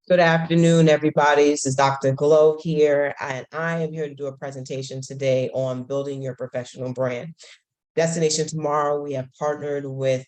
Good afternoon, everybody. This is Dr. Glow here, and I am here to do a presentation today on building your professional brand. Destination Tomorrow, we have partnered with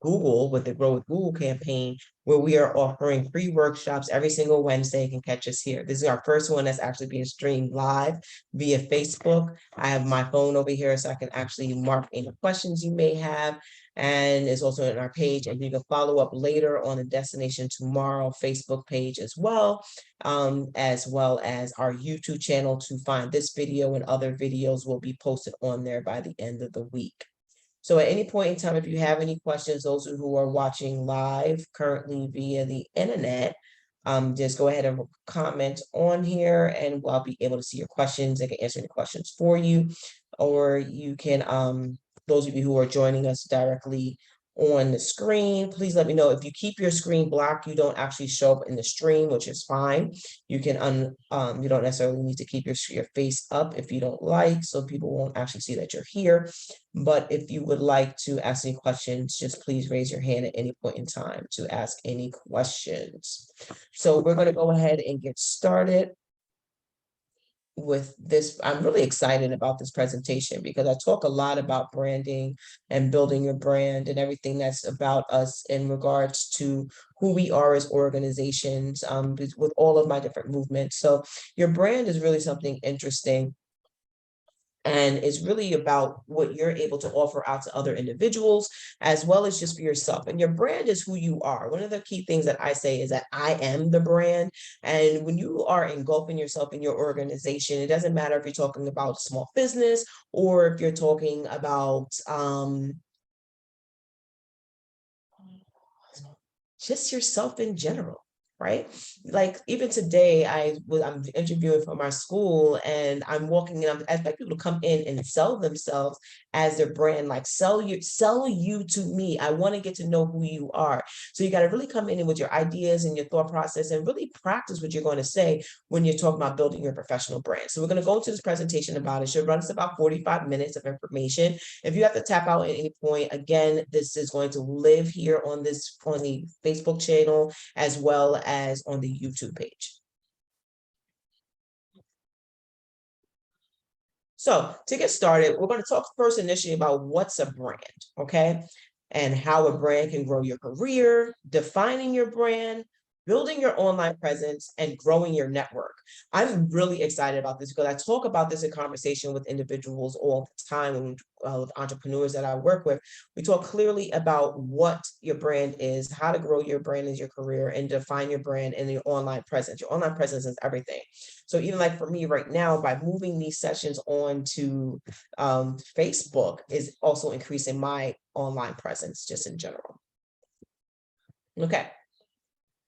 Google with the Grow with Google campaign, where we are offering free workshops every single Wednesday. You can catch us here. This is our first one that's actually being streamed live via Facebook. I have my phone over here so I can actually mark any questions you may have. And it's also on our page, and you can follow up later on the Destination Tomorrow Facebook page as well as our YouTube channel to find this video, and other videos will be posted on there by the end of the week. So at any point in time, if you have any questions, those who are watching live currently via the internet, just go ahead and comment on here, and I'll be able to see your questions. I can answer any questions for you, or you can, those of you who are joining us directly on the screen, please let me know. If you keep your screen black, you don't actually show up in the stream, which is fine. You can you don't necessarily need to keep your face up if you don't like, so people won't actually see that you're here. But if you would like to ask any questions, just please raise your hand at any point in time to ask any questions. So we're going to go ahead and get started with this. I'm really excited about this presentation because I talk a lot about branding and building your brand and everything that's about us in regards to who we are as organizations, with all of my different movements. So your brand is really something interesting, and it's really about what you're able to offer out to other individuals, as well as just for yourself. And your brand is who you are. One of the key things that I say is that I am the brand. And when you are engulfing yourself in your organization, it doesn't matter if you're talking about small business or if you're talking about just yourself in general. Right? Like even today, I'm interviewing for my school, and I'm walking in, I expect people to come in and sell themselves as their brand, like sell you to me. I want to get to know who you are. So you got to really come in with your ideas and your thought process, and really practice what you're going to say when you're talking about building your professional brand. So we're going to go into this presentation about it. Should run us about 45 minutes of information. If you have to tap out at any point, again, this is going to live here on the Facebook channel, as well as on the YouTube page. So to get started, we're going to talk first initially about what's a brand, okay? And how a brand can grow your career, defining your brand, building your online presence, and growing your network. I'm really excited about this because I talk about this in conversation with individuals all the time, with entrepreneurs that I work with. We talk clearly about what your brand is, how to grow your brand as your career, and define your brand and your online presence. Your online presence is everything. So even like for me right now, by moving these sessions on to Facebook is also increasing my online presence just in general. Okay.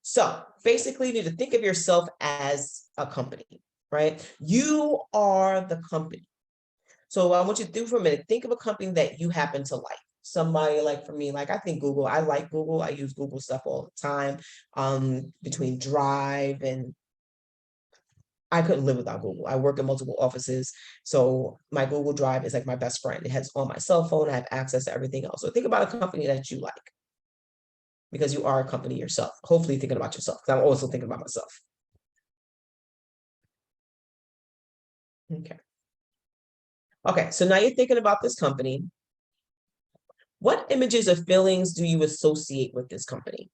So basically, you need to think of yourself as a company, right? You are the company. So I want you to do for a minute, think of a company that you happen to like. Somebody like, for me, like I think Google, I like Google. I use Google stuff all the time, between Drive, and I couldn't live without Google. I work in multiple offices. So my Google Drive is like my best friend. It has on my cell phone. I have access to everything else. So think about a company that you like, because you are a company yourself. Hopefully thinking about yourself, because I'm also thinking about myself. Okay. Okay, so now you're thinking about this company. What images or feelings do you associate with this company?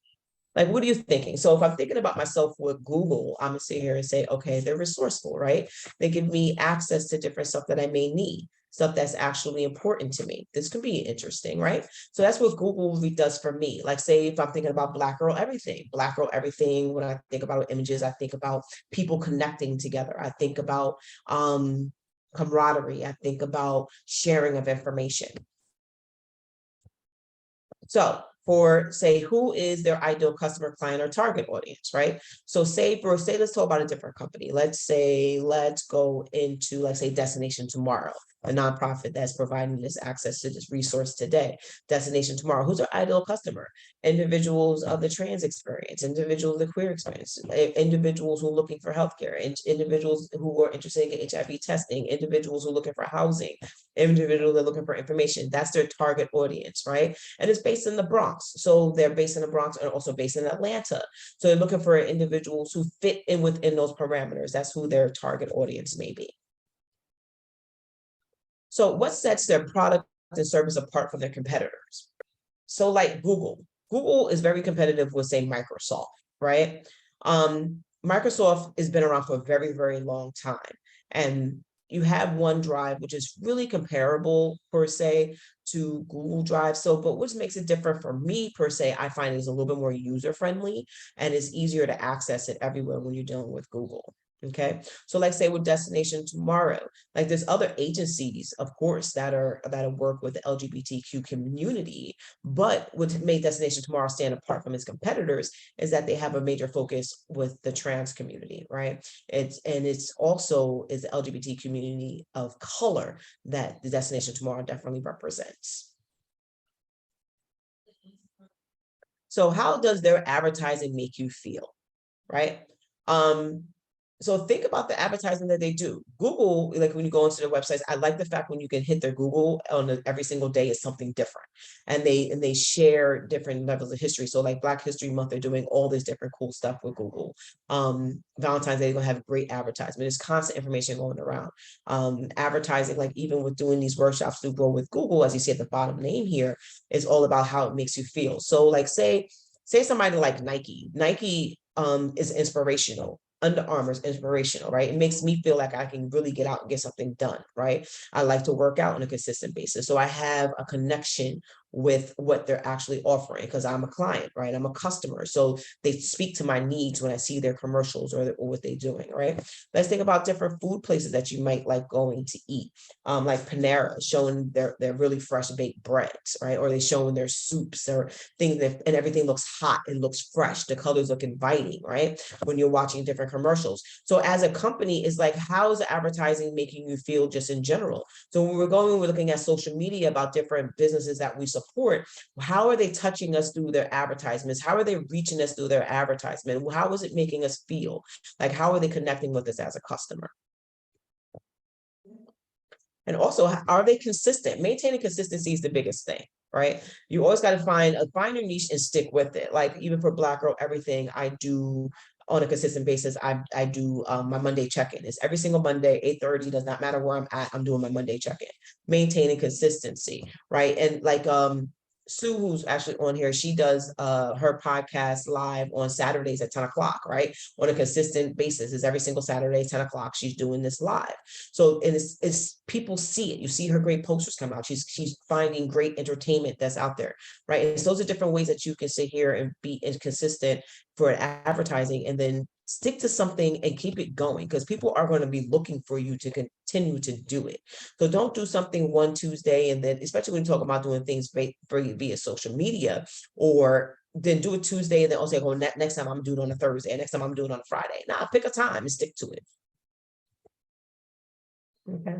Like, what are you thinking? So if I'm thinking about myself with Google, I'm gonna sit here and say, okay, they're resourceful, right? They give me access to different stuff that I may need, stuff that's actually important to me. This could be interesting, right? So that's what Google really does for me. Like, say if I'm thinking about Black Girl Everything, when I think about images, I think about people connecting together. I think about camaraderie. I think about sharing of information. So for, say, who is their ideal customer, client, or target audience, right? So let's talk about a different company. Let's go into, let's say, Destination Tomorrow. the nonprofit that's providing this access to this resource today. Destination Tomorrow, who's our ideal customer? Individuals of the trans experience, individuals of the queer experience, individuals who are looking for healthcare, individuals who are interested in HIV testing, individuals who are looking for housing, individuals that are looking for information. That's their target audience, right? And it's based in the Bronx. So they're based in the Bronx and also based in Atlanta. So they're looking for individuals who fit in within those parameters. That's who their target audience may be. So what sets their product and service apart from their competitors? So like Google is very competitive with, say, Microsoft, right? Microsoft has been around for a very, very long time. And you have OneDrive, which is really comparable per se to Google Drive. So, but what makes it different for me per se, I find is a little bit more user friendly and it's easier to access it everywhere when you're dealing with Google. Okay, so like say with Destination Tomorrow, like there's other agencies, of course, that work with the LGBTQ community, but what made Destination Tomorrow stand apart from its competitors is that they have a major focus with the trans community, right? It's also is the LGBT community of color that the Destination Tomorrow definitely represents. So how does their advertising make you feel, right? So think about the advertising that they do. Google, like when you go into their websites, I like the fact when you can hit their Google on every single day is something different. And they share different levels of history. So like Black History Month, they're doing all this different cool stuff with Google. Valentine's Day, they're gonna have great advertisement. There's constant information going around. Advertising, like even with doing these workshops through Grow with Google, as you see at the bottom name here, is all about how it makes you feel. So like say somebody like Nike. Nike is inspirational. Under Armour is inspirational, right? It makes me feel like I can really get out and get something done, right? I like to work out on a consistent basis. So I have a connection with what they're actually offering because I'm a client, right? I'm a customer. So they speak to my needs when I see their commercials or what they're doing, right? Let's think about different food places that you might like going to eat. Like Panera showing their really fresh baked breads, right? Or they showing their soups or things and everything looks hot, it looks fresh, the colors look inviting, right? When you're watching different commercials. So as a company, it's like, how is the advertising making you feel just in general? So when we're looking at social media about different businesses that we support, how are they touching us through their advertisements? How are they reaching us through their advertisement? How is it making us feel? Like, how are they connecting with us as a customer? And also, are they consistent? Maintaining consistency is the biggest thing, right? You always got to find your niche and stick with it. Like even for Black Girl Everything, I do on a consistent basis. I do my Monday check-in. It's every single Monday, 8:30. Does not matter where I'm at. I'm doing my Monday check-in. Maintaining consistency, right? And like Sue, who's actually on here, she does her podcast live on Saturdays at 10 o'clock, right? On a consistent basis. It's every single Saturday, 10 o'clock. She's doing this live. So and it's people see it. You see her great posters come out. She's finding great entertainment that's out there, right? And so those are different ways that you can sit here and be inconsistent for advertising and then stick to something and keep it going because people are going to be looking for you to continue to do it. So don't do something one Tuesday and then, especially when you talk about doing things via social media, or then do it Tuesday and then also go next time I'm doing it on a Thursday, next time I'm doing it on a Friday. Nah, pick a time and stick to it. Okay.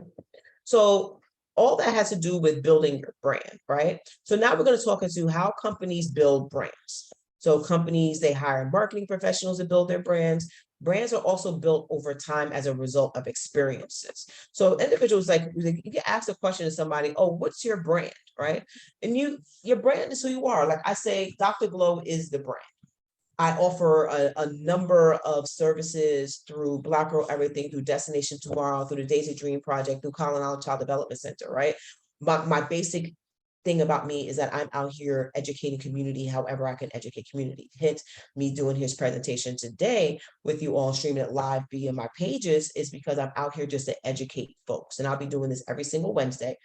So all that has to do with building your brand, right? So now we're going to talk into how companies build brands. So companies, they hire marketing professionals to build their brands. Brands are also built over time as a result of experiences. So individuals, like you can ask a question to somebody, oh, what's your brand, right? And your brand is who you are. Like I say, Dr. Glow is the brand. I offer a number of services through Black Girl Everything, through Destination Tomorrow, through the Daisy Dream Project, through Collin Island Child Development Center, right? My basic thing about me is that I'm out here educating community however I can educate community. Hence, me doing his presentation today with you all, streaming it live via my pages, is because I'm out here just to educate folks. And I'll be doing this every single Wednesday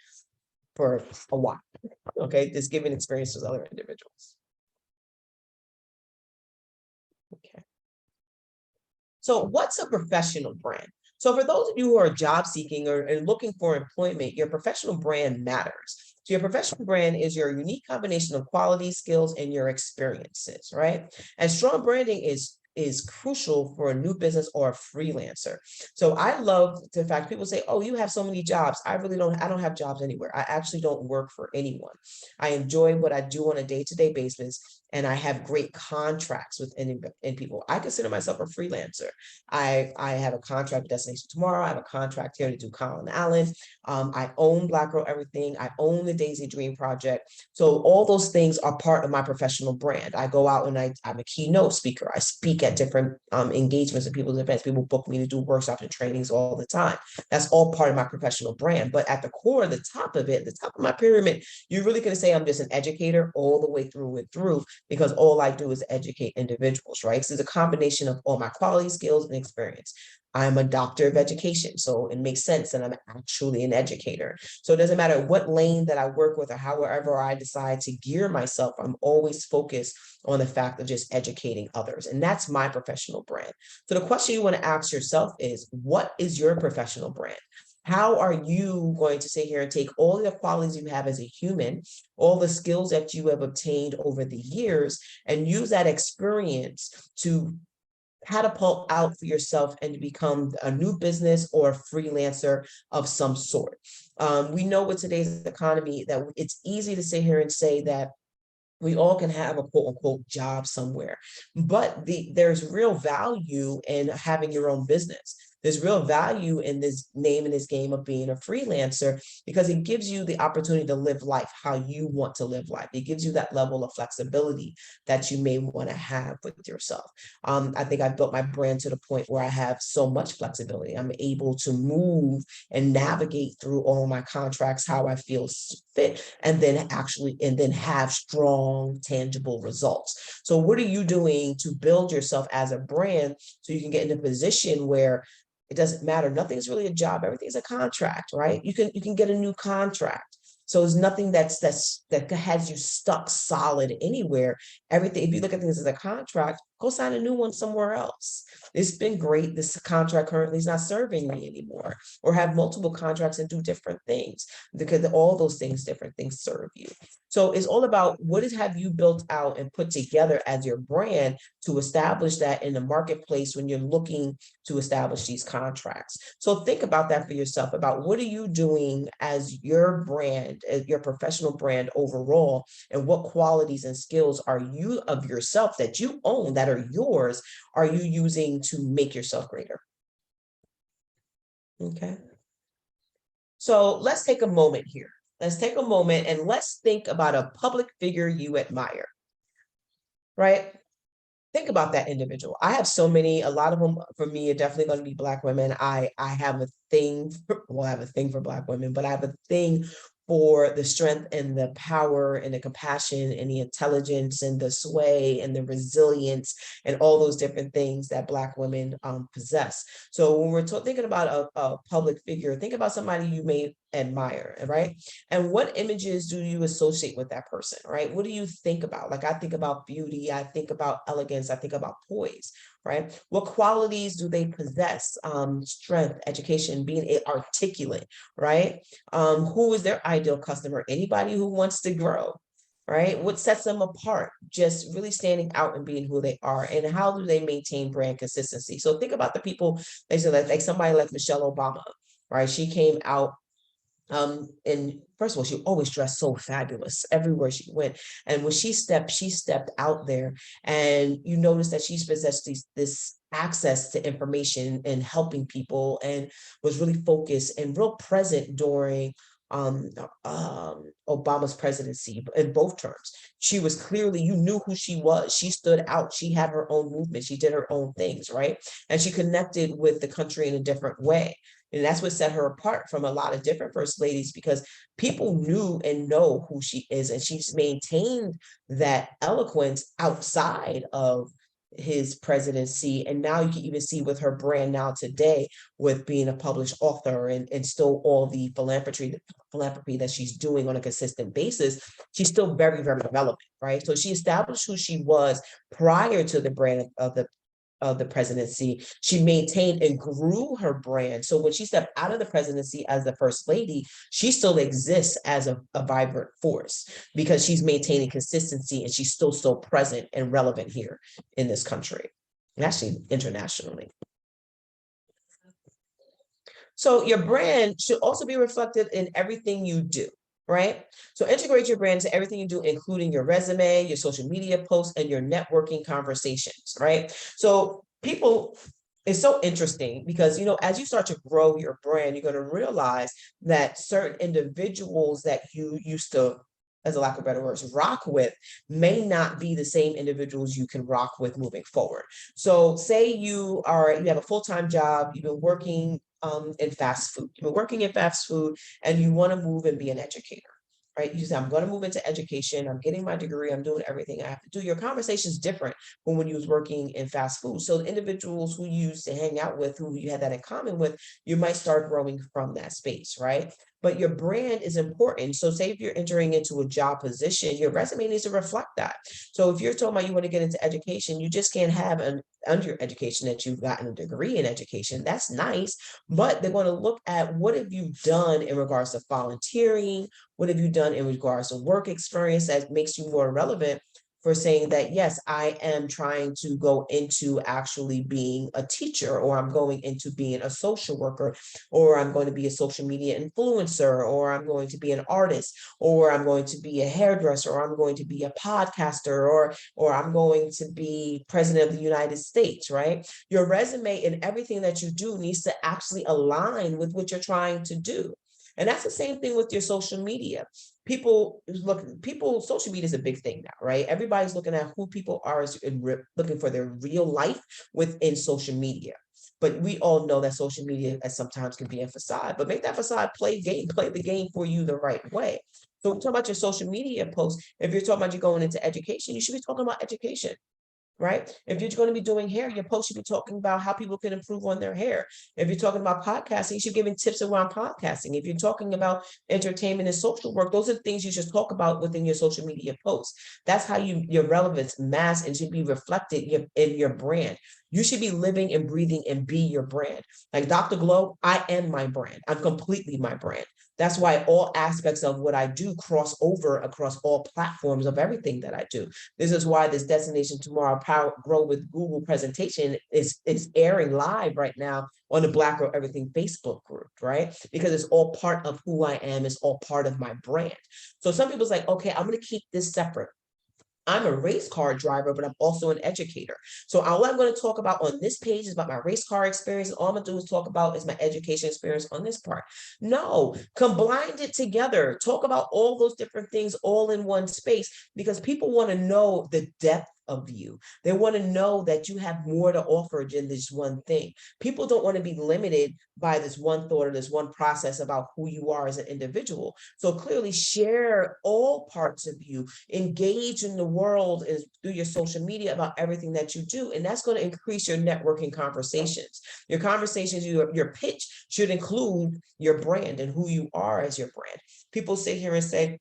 for a while, okay? Just giving experiences to other individuals. Okay. So what's a professional brand? So for those of you who are job seeking or looking for employment, your professional brand matters. So your professional brand is your unique combination of quality, skills, and your experiences, right? And strong branding is is crucial for a new business or a freelancer. So I love the fact people say, oh, you have so many jobs. I don't have jobs anywhere. I actually don't work for anyone. I enjoy what I do on a day-to-day basis, and I have great contracts with any people. I consider myself a freelancer. I have a contract with Destination Tomorrow. I have a contract here to do Colin Allen. I own Black Girl Everything. I own the Daisy Dream Project. So all those things are part of my professional brand. I go out and I'm a keynote speaker. I speak at different engagements and people's events. People book me to do workshops and trainings all the time. That's all part of my professional brand. But at the core, the top of it, the top of my pyramid, you're really going to say I'm just an educator all the way through and through, because all I do is educate individuals, right? So it's a combination of all my quality, skills, and experience. I'm a doctor of education, so it makes sense that I'm actually an educator. So it doesn't matter what lane that I work with or however I decide to gear myself, I'm always focused on the fact of just educating others. And that's my professional brand. So the question you want to ask yourself is, what is your professional brand? How are you going to sit here and take all the qualities you have as a human, all the skills that you have obtained over the years, and use that experience to catapult out for yourself and to become a new business or a freelancer of some sort? We know with today's economy that it's easy to sit here and say that we all can have a quote unquote job somewhere, but there's real value in having your own business. There's real value in this name and this game of being a freelancer, because it gives you the opportunity to live life how you want to live life. It gives you that level of flexibility that you may want to have with yourself. I think I've built my brand to the point where I have so much flexibility. I'm able to move and navigate through all my contracts how I feel fit, and then have strong, tangible results. So what are you doing to build yourself as a brand so you can get in a position where it doesn't matter? Nothing's really a job. Everything's a contract, right? You can get a new contract. So there's nothing that has you stuck solid anywhere. Everything, if you look at things as a contract, go sign a new one somewhere else. It's been great. This contract currently is not serving me anymore, or have multiple contracts and do different things, because all those things, different things serve you. So it's all about have you built out and put together as your brand to establish that in the marketplace when you're looking to establish these contracts. So think about that for yourself, about what are you doing as your brand, as your professional brand overall, and what qualities and skills are you of yourself that you own, that are yours, are you using to make yourself greater? Okay. So let's take a moment here. Let's take a moment and let's think about a public figure you admire, right? Think about that individual. I have so many, a lot of them for me are definitely going to be Black women. I have a thing I have a thing for Black women, but I have a thing for the strength and the power and the compassion and the intelligence and the sway and the resilience and all those different things that Black women possess. So when we're thinking about a public figure, think about somebody you may admire, right? And what images do you associate with that person, right? What do you think about? Like, I think about beauty, I think about elegance, I think about poise, right? What qualities do they possess? Strength, education, being articulate, right? Who is their ideal customer? Anybody who wants to grow, right? What sets them apart? Just really standing out and being who they are. And how do they maintain brand consistency? So think about the people, like somebody like Michelle Obama, right? She came out and first of all, she always dressed so fabulous everywhere she went. And when she stepped out there, and you notice that she's possessed this access to information and helping people, and was really focused and real present during Obama's presidency in both terms. She was clearly, you knew who she was. She stood out. She had her own movement. She did her own things, right? And she connected with the country in a different way. And that's what set her apart from a lot of different first ladies, because people knew and know who she is. And she's maintained that eloquence outside of his presidency. And now you can even see with her brand now today, with being a published author and still all the philanthropy that she's doing on a consistent basis, she's still very, very relevant, right? So she established who she was prior to the brand of the presidency. She maintained and grew her brand. So when she stepped out of the presidency as the first lady, she still exists as a vibrant force, because she's maintaining consistency and she's still so present and relevant here in this country. and actually internationally. So your brand should also be reflected in everything you do, right? So integrate your brand into everything you do, including your resume, your social media posts, and your networking conversations, right? So people, it's so interesting because, you know, as you start to grow your brand, you're going to realize that certain individuals that you used to, as a lack of better words, rock with may not be the same individuals you can rock with moving forward. So say you have a full-time job, you've been working in fast food, you've been working in fast food and you want to move and be an educator, right? You say, I'm going to move into education, I'm getting my degree, I'm doing everything I have to do. Your conversation is different from when you was working in fast food. So the individuals who you used to hang out with, who you had that in common with, you might start growing from that space, right? But your brand is important. So say if you're entering into a job position, your resume needs to reflect that. So if you're talking about you want to get into education, you just can't have an under education that you've gotten a degree in education. That's nice, but they're going to look at what have you done in regards to volunteering, what have you done in regards to work experience that makes you more relevant for saying that, yes, I am trying to go into actually being a teacher, or I'm going into being a social worker, or I'm going to be a social media influencer, or I'm going to be an artist, or I'm going to be a hairdresser, or I'm going to be a podcaster, or I'm going to be president of the United States, right? Your resume and everything that you do needs to actually align with what you're trying to do. And that's the same thing with your social media. Social media is a big thing now, right? Everybody's looking at who people are looking for their real life within social media. But we all know that social media at sometimes can be a facade, but make that facade play the game for you the right way. So talk about your social media posts. If you're talking about you going into education, you should be talking about education, right? If you're going to be doing hair, your post should be talking about how people can improve on their hair. If you're talking about podcasting, you should be giving tips around podcasting. If you're talking about entertainment and social work, those are the things you should talk about within your social media posts. That's how your relevance mass and should be reflected in your brand. You should be living and breathing and be your brand. Like Dr. Glow, I am my brand. I'm completely my brand. That's why all aspects of what I do cross over across all platforms of everything that I do. This is why this Destination Tomorrow Power Grow with Google presentation is airing live right now on the Black Girl Everything Facebook group, right? Because it's all part of who I am, it's all part of my brand. So some people's like, okay, I'm gonna keep this separate. I'm a race car driver, but I'm also an educator. So all I'm going to talk about on this page is about my race car experience. And all I'm going to do is talk about is my education experience on this part. No, combine it together. Talk about all those different things all in one space because people want to know the depth of you. They want to know that you have more to offer than this one thing. People don't want to be limited by this one thought or this one process about who you are as an individual. So clearly share all parts of you, engage in the world is through your social media about everything that you do. And that's going to increase your networking conversations. Your conversations, your pitch should include your brand and who you are as your brand. People sit here and say,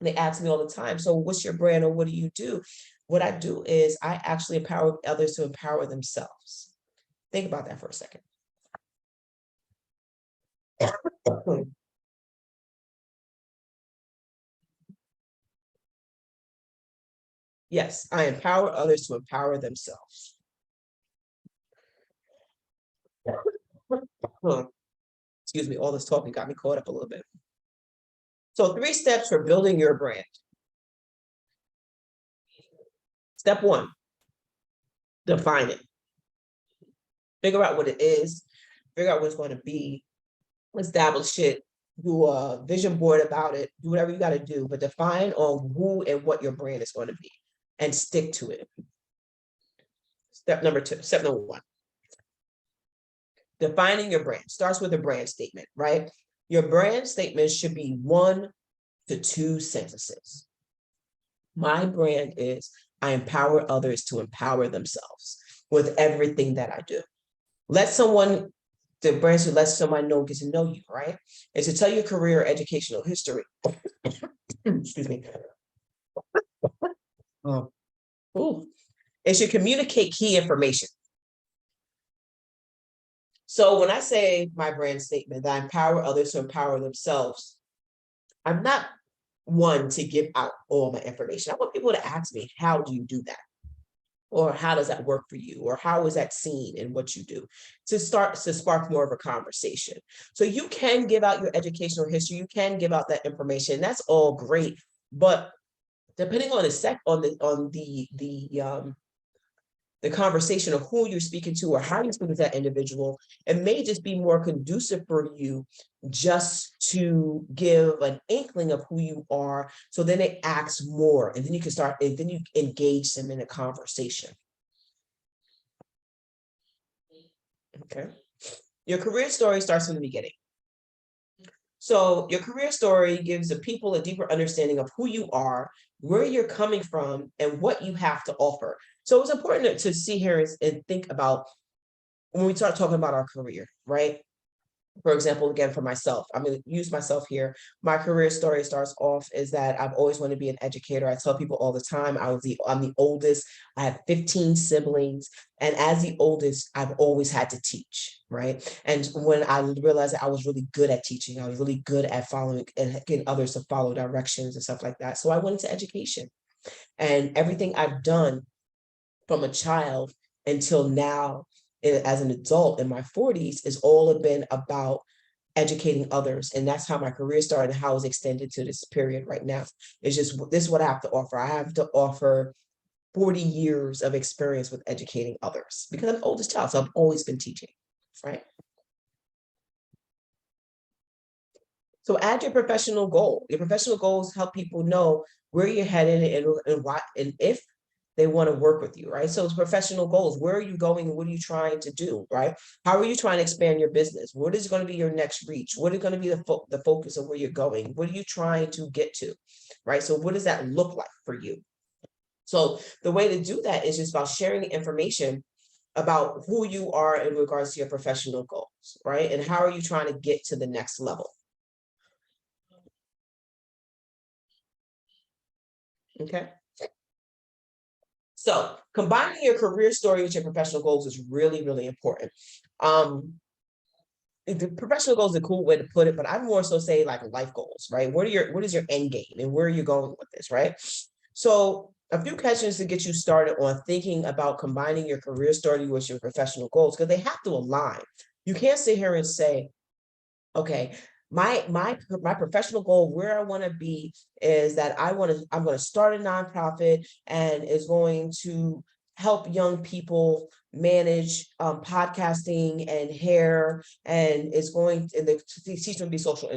they ask me all the time, so what's your brand or what do you do? What I do is I actually empower others to empower themselves. Think about that for a second. Yes, I empower others to empower themselves. Excuse me, all this talking got me caught up a little bit. So 3 steps for building your brand. Step 1, define it. Figure out what it is, figure out what it's going to be, establish it, do a vision board about it, do whatever you got to do, but define on who and what your brand is going to be and stick to it. Step number 1. Defining your brand starts with a brand statement, right? Your brand statement should be 1 to 2 sentences. My brand is I empower others to empower themselves with everything that I do. The brand should let someone know, get to know you, right? And to tell your career or educational history. Excuse me. Ooh. It should communicate key information. So when I say my brand statement, that I empower others to empower themselves, I'm not one to give out all my information. I want people to ask me, how do you do that? Or how does that work for you? Or how is that seen in what you do? To start to spark more of a conversation. So you can give out your educational history, you can give out that information. That's all great. But depending on the conversation of who you're speaking to or how you're speaking to that individual, it may just be more conducive for you just to give an inkling of who you are. So then they ask more, and then you can start, and then you engage them in a conversation. Okay. Your career story starts from the beginning. So your career story gives the people a deeper understanding of who you are, where you're coming from, and what you have to offer. So it's important to see here and think about when we start talking about our career, right? For example, again, for myself, I'm going to use myself here. My career story starts off is that I've always wanted to be an educator. I tell people all the time, I'm the oldest. I have 15 siblings. And as the oldest, I've always had to teach, right? And when I realized that I was really good at teaching, I was really good at following and getting others to follow directions and stuff like that. So I went into education, and everything I've done from a child until now, as an adult in my 40s, has all been about educating others. And that's how my career started and how it's extended to this period right now. It's just, this is what I have to offer. I have to offer 40 years of experience with educating others because I'm the oldest child, so I've always been teaching, right? So add your professional goal. Your professional goals help people know where you're headed and why, and if they want to work with you, right? So it's professional goals. Where are you going and what are you trying to do, right? How are you trying to expand your business? What is going to be your next reach? What is going to be the focus of where you're going? What are you trying to get to, right? So what does that look like for you? So the way to do that is just about sharing the information about who you are in regards to your professional goals, right? And how are you trying to get to the next level? Okay. So combining your career story with your professional goals is really, really important. The professional goals is a cool way to put it, but I'd more so say like life goals, right? What is your end game and where are you going with this, right? So a few questions to get you started on thinking about combining your career story with your professional goals, because they have to align. You can't sit here and say, okay, my professional goal, where I want to be, is that I'm going to start a nonprofit and is going to help young people manage podcasting and hair, and is going to teach them to be social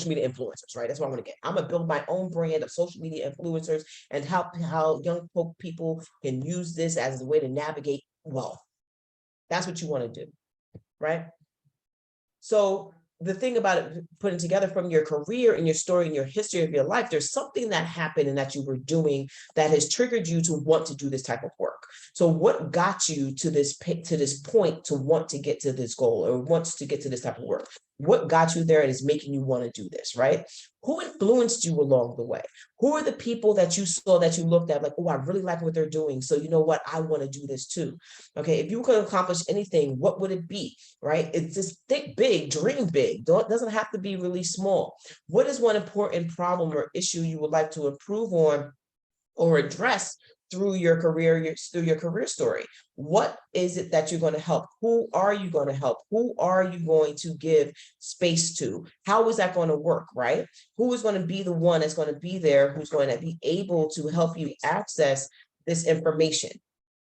media influencers, right? That's what I want to get. I'm gonna build my own brand of social media influencers and help how young people can use this as a way to navigate wealth. That's what you want to do, right? So the thing about it, putting together from your career and your story and your history of your life, there's something that happened and that you were doing that has triggered you to want to do this type of work. So what got you to this point to want to get to this goal or wants to get to this type of work? What got you there and is making you want to do this, right? Who influenced you along the way? Who are the people that you saw that you looked at like, oh, I really like what they're doing. So you know what? I want to do this too. Okay, if you could accomplish anything, what would it be, right? It's just think big, dream big. Doesn't have to be really small. What is one important problem or issue you would like to improve on or address through your career, through your career story? What is it that you're going to help? Who are you going to help? Who are you going to give space to? How is that going to work, right? Who is going to be the one that's going to be there, who's going to be able to help you access this information?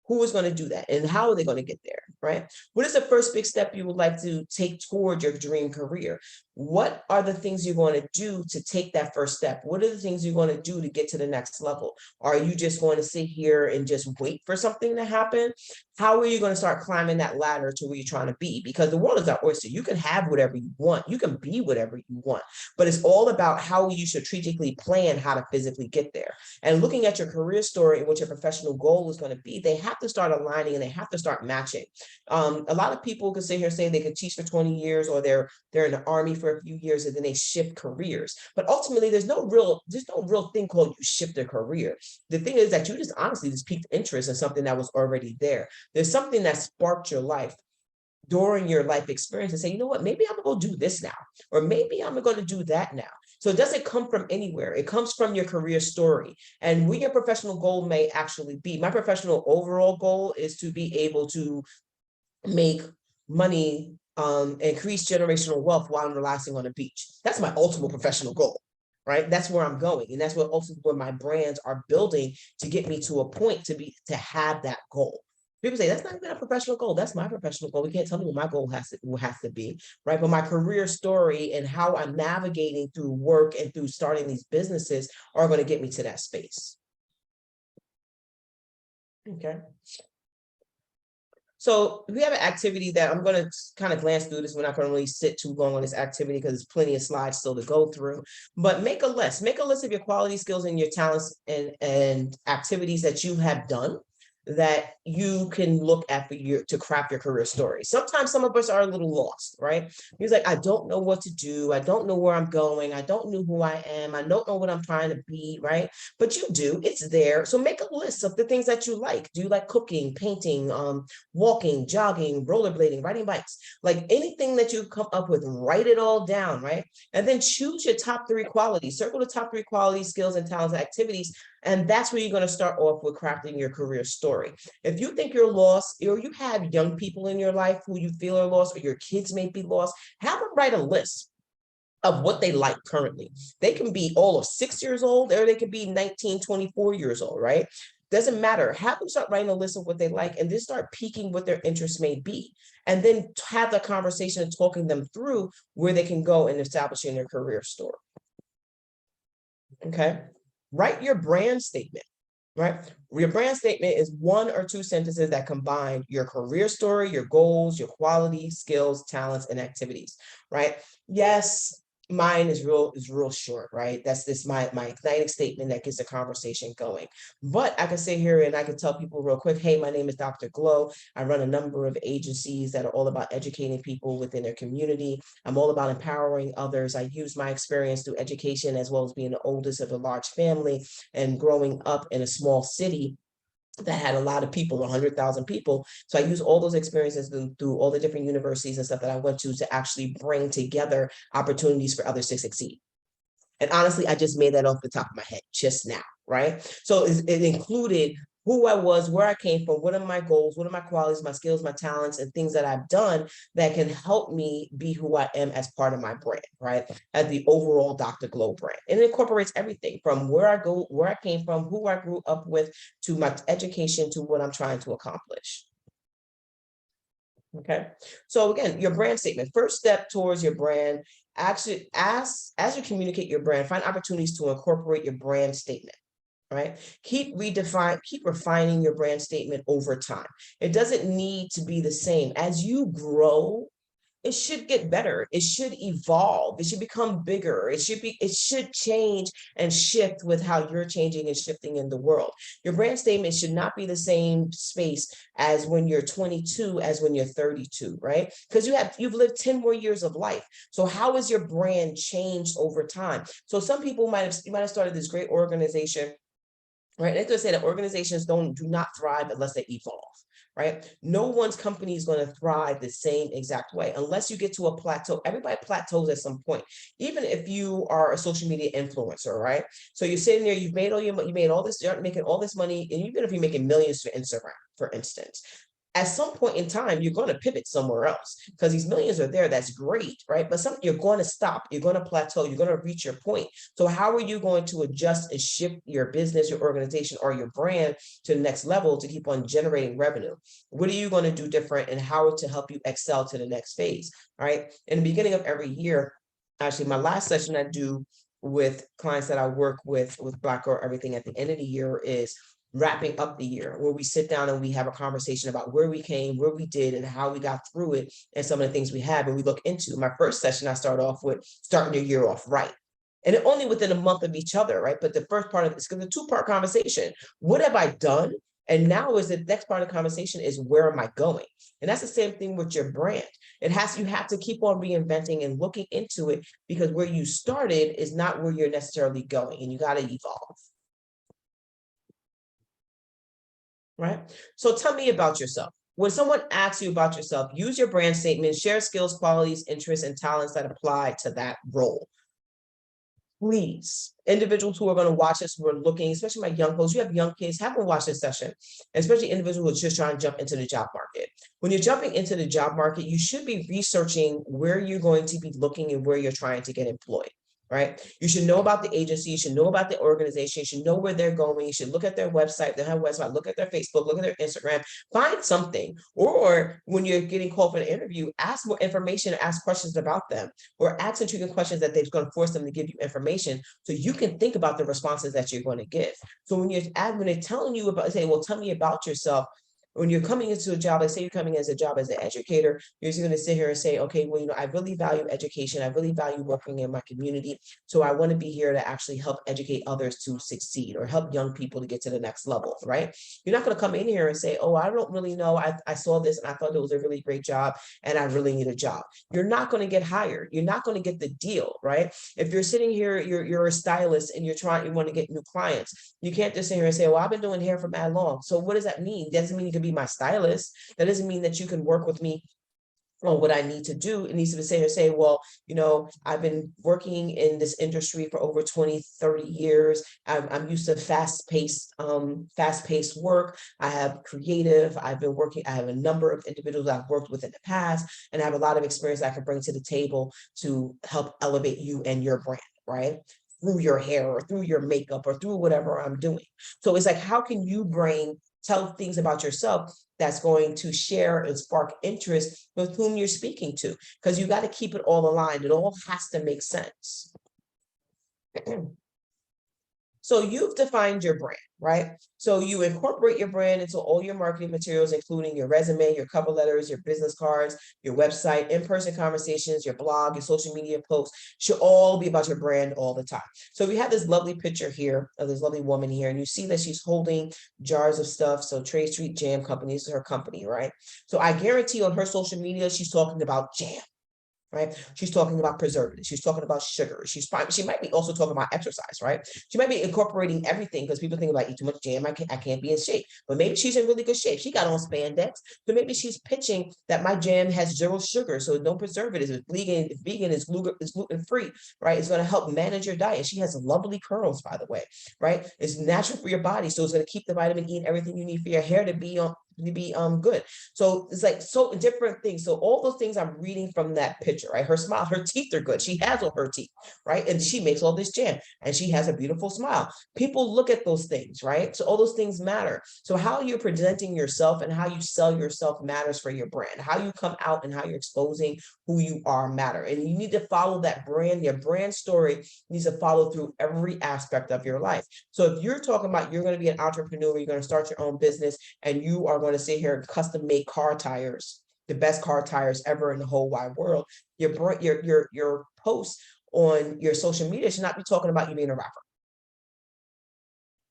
Who is going to do that and how are they going to get there, right? What is the first big step you would like to take toward your dream career? What are the things you're going to do to take that first step? What are the things you're going to do to get to the next level? Are you just going to sit here and just wait for something to happen? How are you going to start climbing that ladder to where you're trying to be? Because the world is our oyster. You can have whatever you want. You can be whatever you want, but it's all about how you strategically plan how to physically get there. And looking at your career story and what your professional goal is going to be, they have to start aligning and they have to start matching. A lot of people can sit here saying they could teach for 20 years or they're in the Army for a few years and then they shift careers. But ultimately, there's no real thing called you shift a career. The thing is that you just honestly just piqued interest in something that was already there. There's something that sparked your life during your life experience and say, you know what, maybe I'm gonna go do this now, or maybe I'm going to do that now. So it doesn't come from anywhere. It comes from your career story and what your professional goal may actually be. My professional overall goal is to be able to make money, increase generational wealth while I'm relaxing on a beach. That's my ultimate professional goal, right? That's where I'm going. And that's what also where my brands are building to get me to a point to have that goal. People say that's not even a professional goal. That's my professional goal. We can't tell me what my goal has to be, right? But my career story and how I'm navigating through work and through starting these businesses are going to get me to that space. Okay. So we have an activity that I'm going to kind of glance through this. We're not going to really sit too long on this activity because there's plenty of slides still to go through. But make a list. Make a list of your quality, skills, and your talents and activities that you have done that you can look at for you to craft your career story. Sometimes some of us are a little lost, right? He's like, I don't know what to do. I don't know where I'm going. I don't know who I am. I don't know what I'm trying to be, right? But you do, it's there. So make a list of the things that you like. Do you like cooking, painting, walking, jogging, rollerblading, riding bikes, like anything that you come up with, write it all down, right? And then choose your top 3 qualities, circle the top 3 qualities, skills, and talents, activities. And that's where you're going to start off with crafting your career story. If you think you're lost, or you have young people in your life who you feel are lost, or your kids may be lost, have them write a list of what they like currently. They can be all of 6 years old, or they could be 19, 24 years old, right? Doesn't matter. Have them start writing a list of what they like and then start piquing what their interests may be. And then have the conversation and talking them through where they can go in establishing their career story. Okay. Write your brand statement, right? Your brand statement is 1 or 2 sentences that combine your career story, your goals, your quality, skills, talents, and activities, right? Yes, mine is real short, right? That's this my igniting statement that gets the conversation going. But I can sit here and I can tell people real quick, hey, my name is Dr. Glow. I run a number of agencies that are all about educating people within their community. I'm all about empowering others. I use my experience through education as well as being the oldest of a large family and growing up in a small city that had a lot of people, 100,000 people. So I use all those experiences through all the different universities and stuff that I went to actually bring together opportunities for others to succeed. And honestly, I just made that off the top of my head just now, right? So it included who I was, where I came from, what are my goals, what are my qualities, my skills, my talents, and things that I've done that can help me be who I am as part of my brand, right? As the overall Dr. Glow brand. And it incorporates everything from where I go, where I came from, who I grew up with, to my education, to what I'm trying to accomplish. Okay, so again, your brand statement, first step towards your brand, actually as you communicate your brand, find opportunities to incorporate your brand statement, right? Keep refining your brand statement over time. It doesn't need to be the same. As you grow, it should get better. It should evolve. It should become bigger. It should change and shift with how you're changing and shifting in the world. Your brand statement should not be the same space as when you're 22 as when you're 32, right? Because you've lived 10 more years of life. So how has your brand changed over time? So some people might have started this great organization, right? They could say that organizations do not thrive unless they evolve, right? No one's company is going to thrive the same exact way unless you get to a plateau. Everybody plateaus at some point, even if you are a social media influencer, right? So you're sitting there, you made all this, you're making all this money, and even if you're making millions for Instagram, for instance, at some point in time, you're going to pivot somewhere else because these millions are there. That's great, right? But you're going to stop. You're going to plateau. You're going to reach your point. So how are you going to adjust and shift your business, your organization, or your brand to the next level to keep on generating revenue? What are you going to do different and how to help you excel to the next phase, right? In the beginning of every year, actually, my last session I do with clients that I work with Black Girl Everything at the end of the year is wrapping up the year, where we sit down and we have a conversation about where we came, where we did, and how we got through it, and some of the things we have. And we look into my first session, I start off with starting your year off right. And it only within a month of each other, right? But the first part of it's going to be a 2-part conversation. What have I done? And now is the next part of the conversation is where am I going? And that's the same thing with your brand. You have to keep on reinventing and looking into it because where you started is not where you're necessarily going, and you got to evolve. Right? So tell me about yourself. When someone asks you about yourself, use your brand statement, share skills, qualities, interests, and talents that apply to that role. please, individuals who are going to watch this, who are looking, especially my young folks, you have young kids, have them watch this session, especially individuals who are just trying to jump into the job market. When you're jumping into the job market, you should be researching where you're going to be looking and where you're trying to get employed. Right? You should know about the agency, you should know about the organization, you should know where they're going, you should look at their website, look at their Facebook, look at their Instagram, find something. Or when you're getting called for an interview, ask more information, ask questions about them, or ask intriguing questions that they're going to force them to give you information so you can think about the responses that you're going to give. So when they're telling you about, say, well, tell me about yourself. When you're coming into a job, let's say you're coming as a job as an educator, you're just going to sit here and say, okay, well, I really value education. I really value working in my community. So I want to be here to actually help educate others to succeed or help young people to get to the next level, right? You're not going to come in here and say, oh, I don't really know. I saw this and I thought it was a really great job and I really need a job. You're not going to get hired. You're not going to get the deal, right? If you're sitting here, you're a stylist and you want to get new clients. You can't just sit here and say, well, I've been doing hair for mad long. So what does that mean? Doesn't mean you can be my stylist. That doesn't mean that you can work with me on what I need to do. It needs to say, well, I've been working in this industry for over 20, 30 years. I'm used to fast-paced work. I have creative, I have a number of individuals I've worked with in the past, and I have a lot of experience I can bring to the table to help elevate you and your brand, right? Through your hair or through your makeup or through whatever I'm doing. So it's like, how can you tell things about yourself that's going to share and spark interest with whom you're speaking to? Because you got to keep it all aligned. It all has to make sense. So you've defined your brand, right? So you incorporate your brand into all your marketing materials, including your resume, your cover letters, your business cards, your website, in-person conversations, your blog, your social media posts should all be about your brand all the time. So we have this lovely picture here of this lovely woman here, and you see that she's holding jars of stuff. So Trade Street Jam Company is her company, right? So I guarantee on her social media, she's talking about jam. Right? She's talking about preservatives. She's talking about sugar. She might be also talking about exercise, right? She might be incorporating everything because people think about eat too much jam. I can't be in shape, but maybe she's in really good shape. She got on spandex, so maybe she's pitching that my jam has 0 sugar, so no preservatives. It's vegan, it's gluten free, right? It's going to help manage your diet. She has lovely curls, by the way, right? It's natural for your body, so it's going to keep the vitamin E and everything you need for your hair to be good. So it's like so different things. So all those things I'm reading from that picture, right? Her smile, her teeth are good. She has all her teeth, right? And she makes all this jam and she has a beautiful smile. People look at those things, right? So all those things matter. So how you're presenting yourself and how you sell yourself matters for your brand. How you come out and how you're exposing who you are matter. And you need to follow that brand. Your brand story needs to follow through every aspect of your life. So if you're talking about you're going to be an entrepreneur, you're going to start your own business, and you are going to sit here and custom make car tires, the best car tires ever in the whole wide world, your posts on your social media should not be talking about you being a rapper.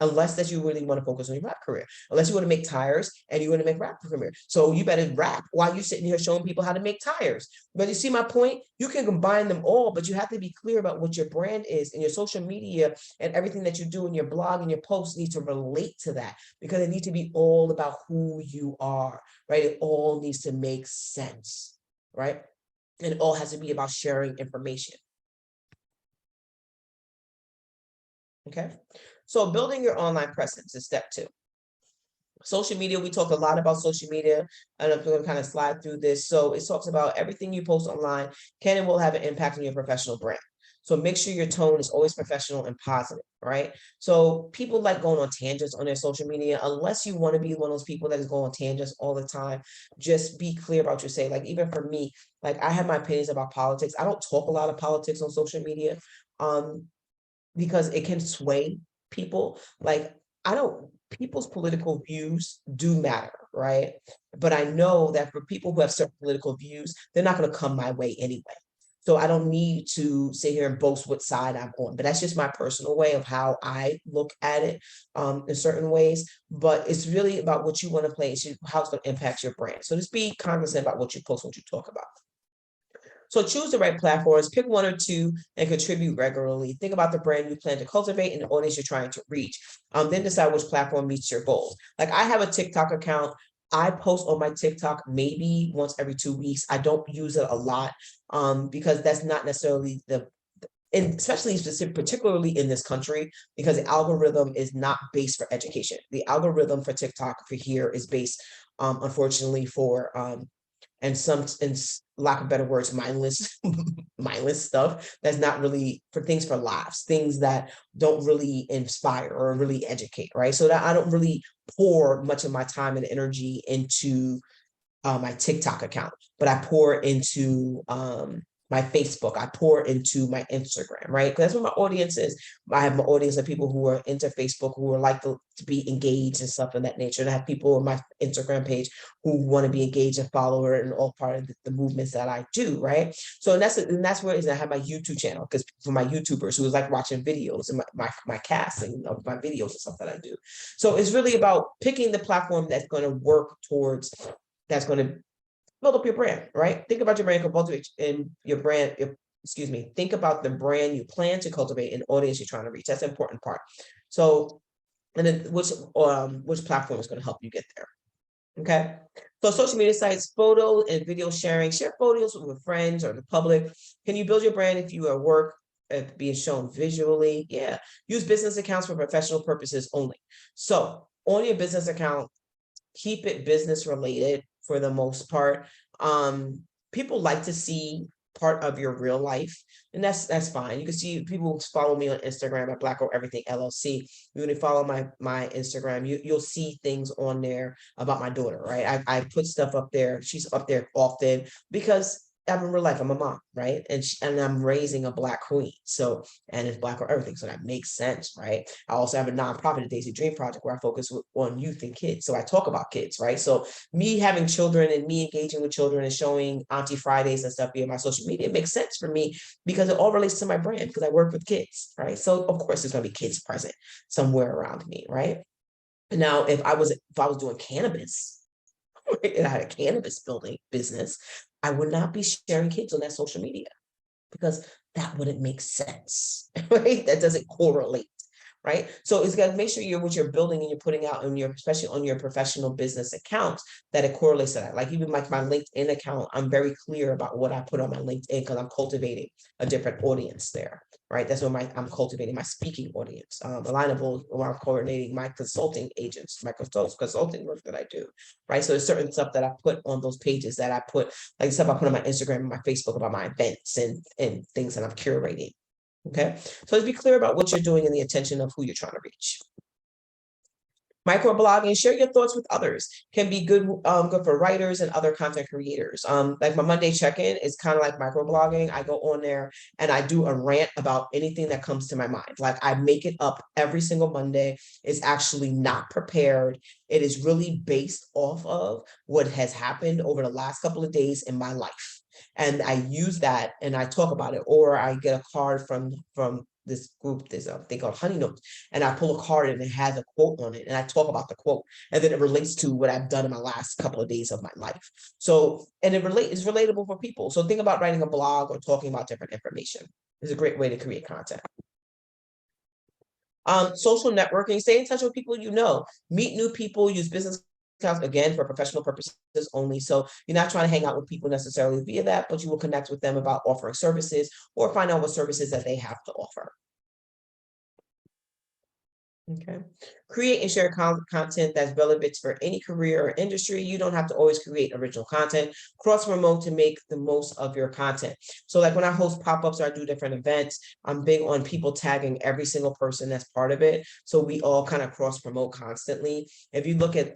Unless that you really want to focus on your rap career, unless you want to make tires and you want to make rap career. So you better rap while you're sitting here showing people how to make tires. But you see my point? You can combine them all, but you have to be clear about what your brand is, and your social media and everything that you do in your blog and your posts need to relate to that, because it needs to be all about who you are, right? It all needs to make sense, right? And it all has to be about sharing information. Okay. So building your online presence is step 2. Social media, we talked a lot about social media, and I'm going to kind of slide through this. So it talks about everything you post online can and will have an impact on your professional brand. So make sure your tone is always professional and positive, right? So people like going on tangents on their social media. Unless you want to be one of those people that is going on tangents all the time, just be clear about what you say. Like even for me, like I have my opinions about politics. I don't talk a lot of politics on social media because it can sway people. Like people's political views do matter, right? But I know that for people who have certain political views, they're not going to come my way anyway. So I don't need to sit here and boast what side I'm on, but that's just my personal way of how I look at it in certain ways. But it's really about what you want to play, how it's going to impact your brand. So just be cognizant about what you post, what you talk about. So choose the right platforms, pick 1 or 2 and contribute regularly. Think about the brand you plan to cultivate and the audience you're trying to reach. Then decide which platform meets your goals. Like I have a TikTok account. I post on my TikTok maybe once every 2 weeks. I don't use it a lot because that's not necessarily and especially particularly in this country, because the algorithm is not based for education. The algorithm for TikTok for here is based, unfortunately, for and some, in lack of better words, mindless mindless stuff that's not really for things for laughs, things that don't really inspire or really educate, right? So that I don't really pour much of my time and energy into my TikTok account, but I pour into my Facebook, I pour into my Instagram, right? Because that's what my audience is. I have my audience of people who are into Facebook, who are like to be engaged and stuff of that nature. And I have people on my Instagram page who want to be engaged and follower and all part of the movements that I do, right? So and that's where I have my YouTube channel, because for my YouTubers who is like watching videos and my casting of my videos and stuff that I do. So it's really about picking the platform that's going to work towards, that's going to build up your brand, right? Think about your brand, cultivate in your brand. Excuse me. Think about the brand you plan to cultivate and audience you're trying to reach. That's an important part. So, and then which platform is going to help you get there? Okay. So social media sites, photo and video sharing. Share photos with friends or the public. Can you build your brand if you are work being shown visually? Yeah. Use business accounts for professional purposes only. So on your business account, keep it business related for the most part. People like to see part of your real life, and that's fine. You can see people follow me on Instagram at Black Girl Everything LLC. You when you follow my Instagram, you'll see things on there about my daughter, right? I put stuff up there. She's up there often because I'm in real life. I'm a mom, right? And I'm raising a Black queen. So, and it's Black Girl Everything. So that makes sense, right? I also have a nonprofit, the Daisy Dream Project, where I focus on youth and kids. So I talk about kids, right? So me having children and me engaging with children and showing Auntie Fridays and stuff via my social media, it makes sense for me because it all relates to my brand, because I work with kids, right? So of course there's gonna be kids present somewhere around me, right? Now, if I was doing cannabis, and I had a cannabis building business, I would not be sharing kids on that social media because that wouldn't make sense, right? That doesn't correlate, right? So it's got to make sure what you're building and you're putting out in your, especially on your professional business accounts, that it correlates to that. Like even like my LinkedIn account, I'm very clear about what I put on my LinkedIn because I'm cultivating a different audience there, right? That's where I'm cultivating my speaking audience. Alignable, where I'm coordinating my consulting agents, my consulting work that I do, right? So there's certain stuff that I put on those pages that I put, like stuff I put on my Instagram and my Facebook about my events and things that I'm curating. Okay, so let's be clear about what you're doing and the intention of who you're trying to reach. Microblogging, share your thoughts with others. Can be good for writers and other content creators. Like my Monday check-in is kind of like microblogging. I go on there and I do a rant about anything that comes to my mind. Like I make it up every single Monday. It's actually not prepared. It is really based off of what has happened over the last couple of days in my life. And I use that and I talk about it, or I get a card from this group, there's a thing called Honey Notes, and I pull a card and it has a quote on it, and I talk about the quote, and then it relates to what I've done in my last couple of days of my life. So, and it's relatable for people. So think about writing a blog or talking about different information. It's a great way to create content. Social networking, stay in touch with people you know, meet new people, use business accounts again for professional purposes only. So you're not trying to hang out with people necessarily via that, but you will connect with them about offering services or find out what services that they have to offer. Okay. Create and share content that's relevant for any career or industry. You don't have to always create original content. Cross promote to make the most of your content. So like when I host pop-ups or I do different events, I'm big on people tagging every single person that's part of it. So we all kind of cross promote constantly. If you look at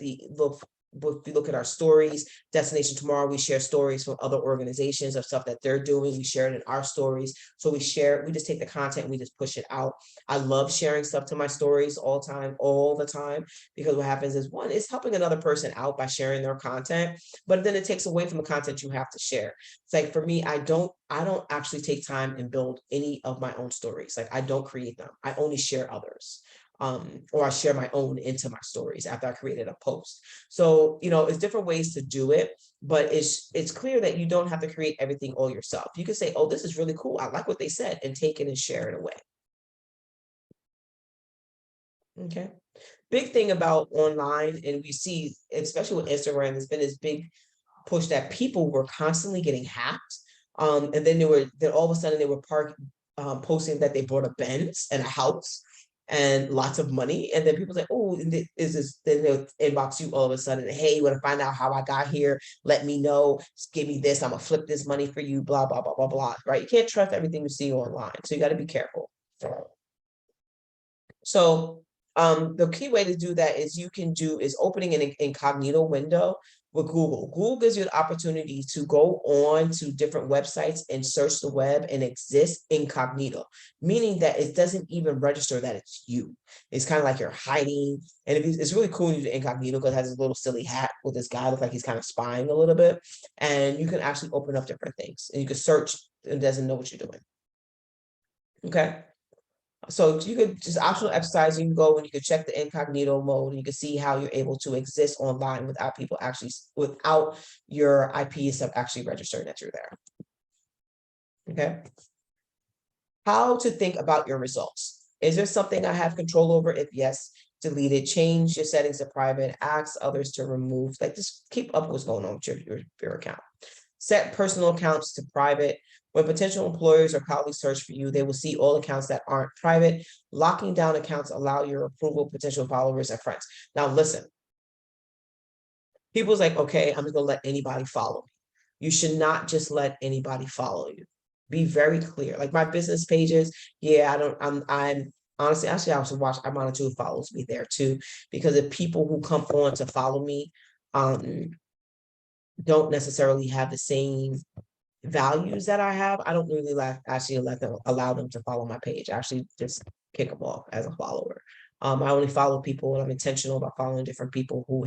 if you look at our stories, Destination Tomorrow, we share stories from other organizations of stuff that they're doing. We share it in our stories. So we just take the content and we just push it out. I love sharing stuff to my stories all the time, because what happens is, one, it's helping another person out by sharing their content, but then it takes away from the content you have to share. It's like for me, I don't actually take time and build any of my own stories. Like I don't create them. I only share others. Or I share my own into my stories after I created a post. So, it's different ways to do it, but it's clear that you don't have to create everything all yourself. You can say, oh, this is really cool. I like what they said, and take it and share it away. Okay. Big thing about online, and we see, especially with Instagram, there's been this big push that people were constantly getting hacked. And then all of a sudden they were posting that they bought a Benz and a house and lots of money. And then people say, oh, is this, then they'll inbox you all of a sudden, hey, you want to find out how I got here? Let me know, just give me this, I'm gonna flip this money for you, blah, blah, blah, blah, blah, right? You can't trust everything you see online. So you got to be careful. So the key way to do that is opening an incognito window with Google. Google gives you an opportunity to go on to different websites and search the web and exist incognito, meaning that it doesn't even register that it's you. It's kind of like you're hiding. And it's really cool when you do incognito because it has this little silly hat with this guy, look like he's kind of spying a little bit. And you can actually open up different things and you can search and it doesn't know what you're doing. Okay. So you could just optional exercise, you can go and you can check the incognito mode and you can see how you're able to exist online without people actually, without your IP stuff actually registering that you're there. Okay. How to think about your results. Is there something I have control over? If yes, delete it, change your settings to private, ask others to remove, like just keep up what's going on with your account. Set personal accounts to private. When potential employers or colleagues search for you, they will see all accounts that aren't private. Locking down accounts allow your approval, potential followers and friends. Now listen, people's like, okay, I'm just gonna let anybody follow me. You should not just let anybody follow you. Be very clear. Like my business pages, yeah, I'm honestly, actually, I should watch, I monitor who follows me there too, because the people who come on to follow me, don't necessarily have the same values that I have. I don't really allow them to follow my page. I actually just kick them off as a follower. I only follow people and I'm intentional about following different people who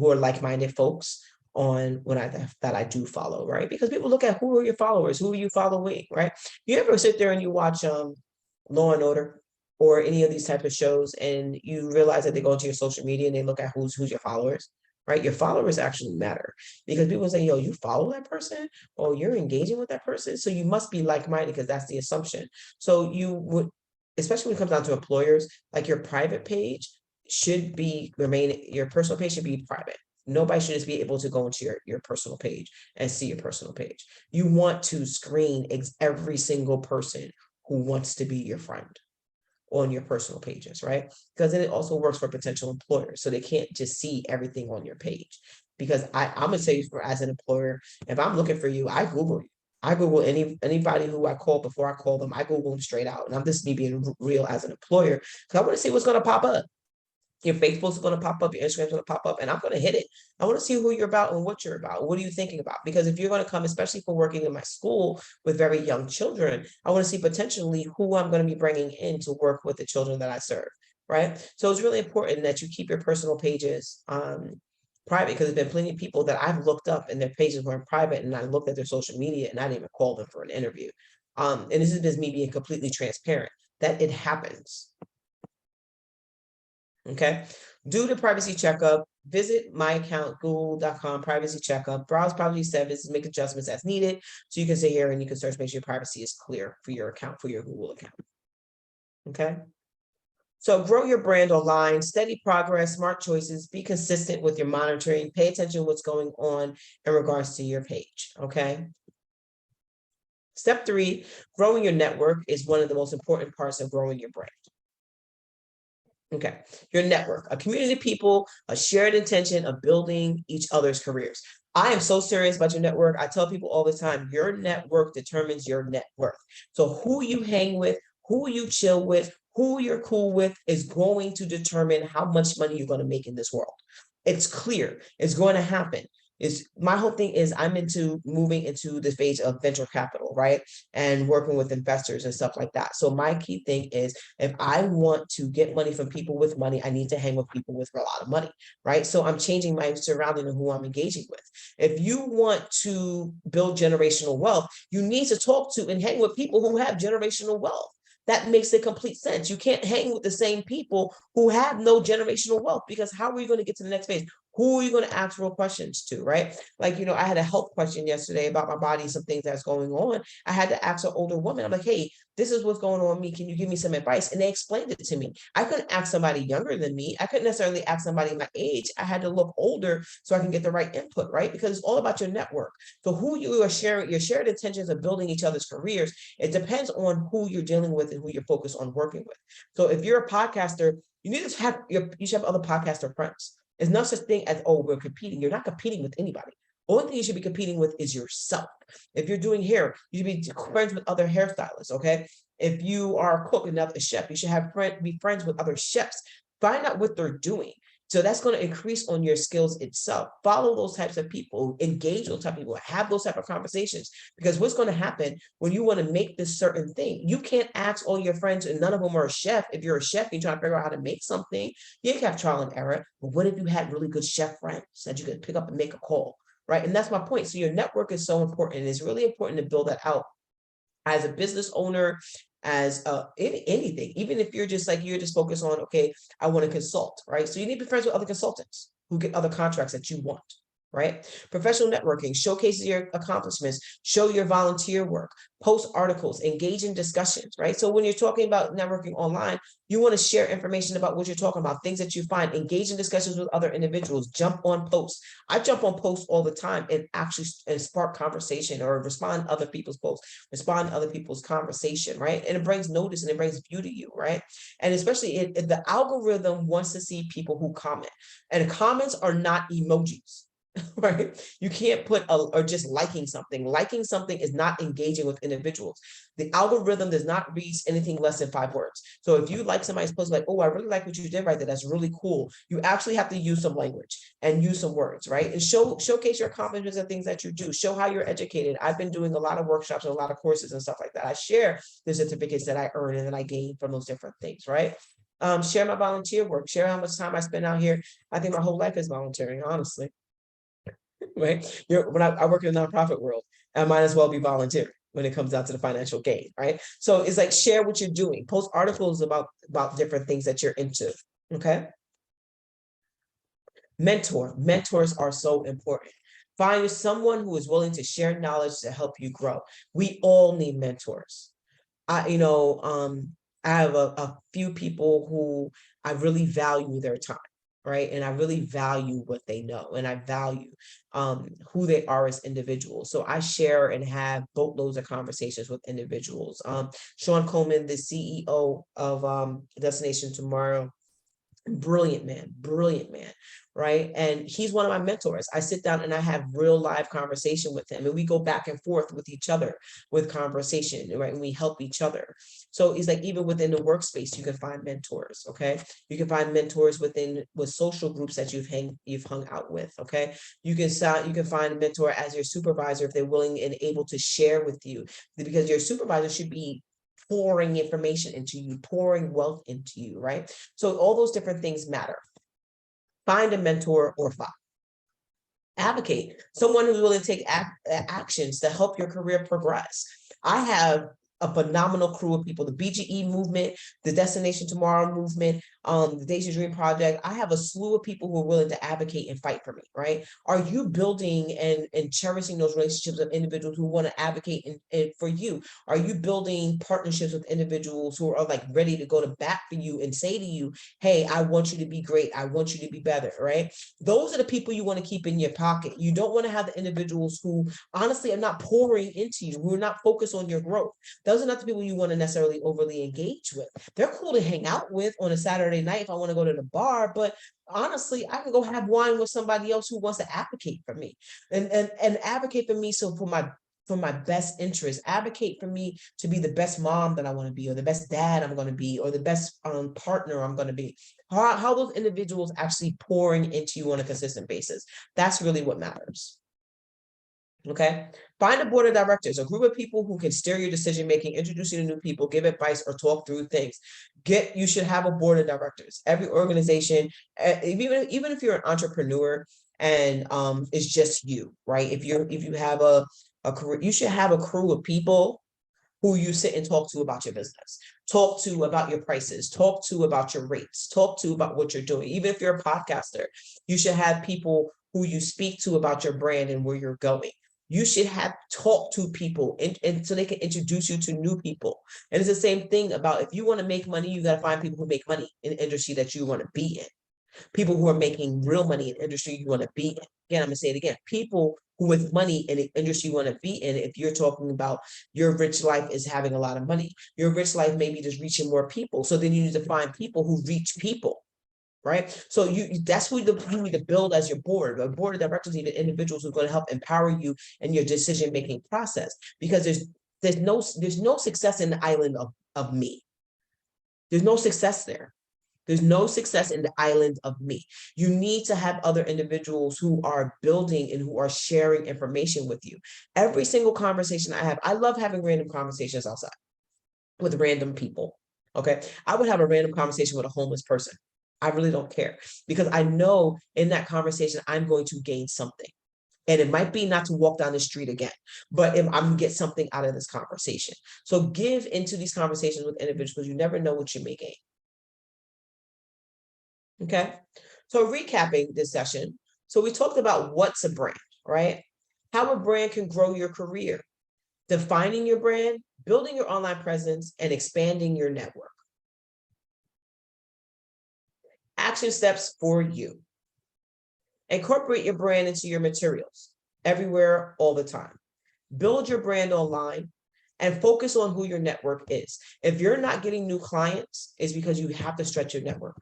are like-minded folks on that I do follow, right? Because people look at who are your followers, who are you following, right? You ever sit there and you watch Law and Order or any of these types of shows and you realize that they go into your social media and they look at who's your followers? Right? Your followers actually matter because people say, yo, you follow that person or you're engaging with that person. So you must be like-minded because that's the assumption. So you would, especially when it comes down to employers, like your private page should your personal page should be private. Nobody should just be able to go into your personal page and see your personal page. You want to screen every single person who wants to be your friend on your personal pages, right? Because then it also works for potential employers. So they can't just see everything on your page. Because I'm gonna say as an employer, if I'm looking for you, I Google you. I Google anybody who I call before I call them, I Google them straight out. And I'm just me being real as an employer. Because I want to see what's gonna pop up. Your Facebook's going to pop up, your Instagram's going to pop up, and I'm going to hit it. I want to see who you're about and what you're about. What are you thinking about? Because if you're going to come, especially for working in my school with very young children, I want to see potentially who I'm going to be bringing in to work with the children that I serve, right? So it's really important that you keep your personal pages private because there's been plenty of people that I've looked up and their pages weren't private and I looked at their social media and I didn't even call them for an interview. And this is just me being completely transparent that it happens. Okay, do the privacy checkup, visit my account, google.com, privacy checkup, browse privacy settings, make adjustments as needed. So you can sit here and you can search, make sure your privacy is clear for your account, for your Google account. Okay. So grow your brand online, steady progress, smart choices, be consistent with your monitoring, pay attention to what's going on in regards to your page. Okay. Step 3, growing your network is one of the most important parts of growing your brand. Okay, your network, a community of people, a shared intention of building each other's careers. I am so serious about your network. I tell people all the time, your network determines your net worth. So who you hang with, who you chill with, who you're cool with is going to determine how much money you're going to make in this world. It's clear. It's going to happen. My whole thing is I'm into moving into the phase of venture capital, right? And working with investors and stuff like that. So my key thing is if I want to get money from people with money, I need to hang with people with a lot of money, right? So I'm changing my surrounding and who I'm engaging with. If you want to build generational wealth, you need to talk to and hang with people who have generational wealth. That makes a complete sense. You can't hang with the same people who have no generational wealth because how are you going to get to the next phase? Who are you going to ask real questions to, right? Like, I had a health question yesterday about my body, some things that's going on. I had to ask an older woman. I'm like, hey, this is what's going on with me. Can you give me some advice? And they explained it to me. I couldn't ask somebody younger than me. I couldn't necessarily ask somebody my age. I had to look older so I can get the right input, right? Because it's all about your network. So who you are sharing, your shared intentions of building each other's careers, it depends on who you're dealing with and who you're focused on working with. So if you're a podcaster, you need to have you should have other podcaster friends. It's not such thing as, oh, we're competing. You're not competing with anybody. Only thing you should be competing with is yourself. If you're doing hair, you should be friends with other hairstylists, okay? If you are a cook and not a chef, you should be friends with other chefs. Find out what they're doing. So that's going to increase on your skills itself. Follow those types of people, engage those type of people, have those type of conversations. Because what's going to happen when you want to make this certain thing, you can't ask all your friends and none of them are a chef. If you're a chef, you're trying to figure out how to make something, you can have trial and error. But what if you had really good chef friends that you could pick up and make a call, right? And that's my point. So your network is so important. And it's really important to build that out as a business owner, as anything, even if you're just focused on, okay, I want to consult, right? So you need to be friends with other consultants who get other contracts that you want, right? Professional networking showcases your accomplishments, show your volunteer work, post articles, engage in discussions, right? So when you're talking about networking online, you want to share information about what you're talking about, things that you find, engage in discussions with other individuals, jump on posts. I jump on posts all the time and actually spark conversation or respond to other people's posts, respond to other people's conversation, right? And it brings notice and it brings view to you, right? And especially if the algorithm wants to see people who comment, and comments are not emojis. Right? You can't put or just liking something. Liking something is not engaging with individuals. The algorithm does not read anything less than 5 words. So if you like somebody's post, like, oh, I really like what you did right there, that's really cool. You actually have to use some language and use some words, right? And showcase your accomplishments and things that you do. Show how you're educated. I've been doing a lot of workshops and a lot of courses and stuff like that. I share the certificates that I earn and that I gain from those different things, right? Share my volunteer work. Share how much time I spend out here. I think my whole life is volunteering, honestly. Right? When I work in the nonprofit world, I might as well be volunteering when it comes down to the financial gain, right? So it's like, share what you're doing, post articles about different things that you're into. Okay. Mentors are so important. Find someone who is willing to share knowledge to help you grow. We all need mentors. I have a few people who I really value their time, right? And I really value what they know, and I value who they are as individuals. So I share and have boatloads of conversations with individuals. Sean Coleman, the CEO of Destination Tomorrow, brilliant man, right? And he's one of my mentors. I sit down and I have real live conversation with him, and we go back and forth with each other with conversation, right? And we help each other. So it's like, even within the workspace, you can find mentors. Okay, you can find mentors with social groups that you've hung out with. Okay, you can find a mentor as your supervisor if they're willing and able to share with you, because your supervisor should be pouring information into you, pouring wealth into you, right? So all those different things matter. Find a mentor or five. Advocate, someone who's willing to take actions to help your career progress. I have a phenomenal crew of people, the BGE movement, the Destination Tomorrow movement, the Daisy Dream Project. I have a slew of people who are willing to advocate and fight for me, right? Are you building and cherishing those relationships with individuals who want to advocate for you? Are you building partnerships with individuals who are like ready to go to bat for you and say to you, hey, I want you to be great. I want you to be better, right? Those are the people you want to keep in your pocket. You don't want to have the individuals who honestly are not pouring into you, who are not focused on your growth. Those are not the people you want to necessarily overly engage with. They're cool to hang out with on a Saturday night if I want to go to the bar, but honestly, I can go have wine with somebody else who wants to advocate for me and advocate for me. So for my best interest, advocate for me to be the best mom that I want to be, or the best dad I'm going to be, or the best partner I'm going to be. How those individuals actually pouring into you on a consistent basis. That's really what matters. Okay. Find a board of directors, a group of people who can steer your decision making, introduce you to new people, give advice, or talk through things. You should have a board of directors. Every organization, even if you're an entrepreneur and it's just you, right? If you have a career, you should have a crew of people who you sit and talk to about your business, talk to about your prices, talk to about your rates, talk to about what you're doing. Even if you're a podcaster, you should have people who you speak to about your brand and where you're going. You should have talk to people and so they can introduce you to new people. And it's the same thing about if you want to make money, you got to find people who make money in the industry that you want to be in. People who are making real money in the industry you want to be in. Again, I'm gonna say it again. People who with money in the industry you want to be in. If you're talking about your rich life is having a lot of money, your rich life may be just reaching more people. So then you need to find people who reach people. Right. So that's who you need to build as your board. A board of directors need individuals who are going to help empower you in your decision-making process, because there's no success in the island of me. There's no success there. There's no success in the island of me. You need to have other individuals who are building and who are sharing information with you. Every single conversation I have, I love having random conversations outside with random people. Okay. I would have a random conversation with a homeless person. I really don't care, because I know in that conversation, I'm going to gain something. And it might be not to walk down the street again, but I'm gonna get something out of this conversation. So give into these conversations with individuals, because you never know what you may gain. Okay. So recapping this session. So we talked about what's a brand, right? How a brand can grow your career, defining your brand, building your online presence, and expanding your network. Action steps for you. Incorporate your brand into your materials everywhere, all the time. Build your brand online and focus on who your network is. If you're not getting new clients, it's because you have to stretch your network.